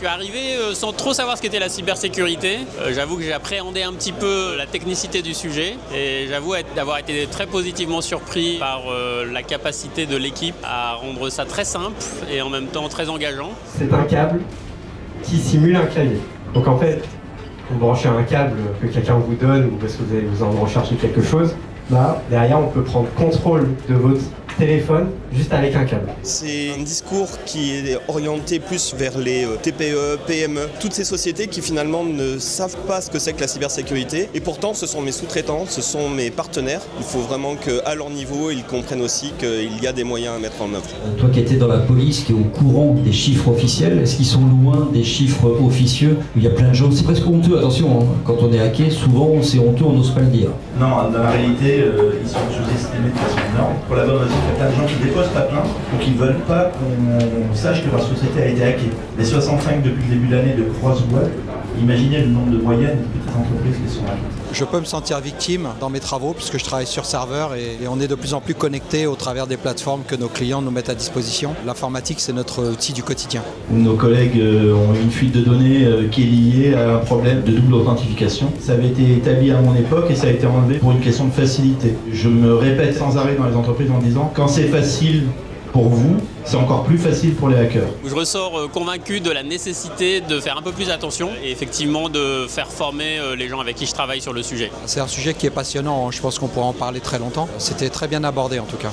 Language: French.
suis arrivé sans trop savoir ce qu'était la cybersécurité. J'avoue que j'ai appréhendé un petit peu la technicité du sujet et j'avoue d'avoir été très positivement surpris par la capacité de l'équipe à rendre ça très simple et en même temps très engageant. C'est un câble qui simule un clavier. Donc en fait, vous branchez un câble que quelqu'un vous donne ou parce que vous avez besoin de rechercher quelque chose. Là, derrière, on peut prendre contrôle de votre téléphone juste avec un câble. C'est un discours qui est orienté plus vers les TPE, PME, toutes ces sociétés qui finalement ne savent pas ce que c'est que la cybersécurité. Et pourtant, ce sont mes sous-traitants, ce sont mes partenaires. Il faut vraiment qu'à leur niveau, ils comprennent aussi qu'il y a des moyens à mettre en œuvre. Toi qui étais dans la police, qui est au courant des chiffres officiels, est-ce qu'ils sont loin des chiffres officieux? Il y a plein de gens, c'est presque honteux, attention, hein. Quand on est hacké, souvent c'est honteux, on n'ose pas le dire. Non, dans la réalité, ils sont sous-estimés de façon énorme. Pour la bonne raison, il y a plein de gens qui déposent pas plainte, donc ils veulent pas qu'on sache que leur société a été hackée. Les 65 depuis le début de l'année de CrossWeb, imaginez le nombre de moyennes de petites entreprises qui sont hackées. Je peux me sentir victime dans mes travaux puisque je travaille sur serveur et on est de plus en plus connectés au travers des plateformes que nos clients nous mettent à disposition. L'informatique, c'est notre outil du quotidien. Nos collègues ont une fuite de données qui est liée à un problème de double authentification. Ça avait été établi à mon époque et ça a été enlevé pour une question de facilité. Je me répète sans arrêt dans les entreprises en disant quand c'est facile pour vous, c'est encore plus facile pour les hackers. Je ressors convaincu de la nécessité de faire un peu plus attention et effectivement de faire former les gens avec qui je travaille sur le sujet. C'est un sujet qui est passionnant, je pense qu'on pourra en parler très longtemps. C'était très bien abordé en tout cas.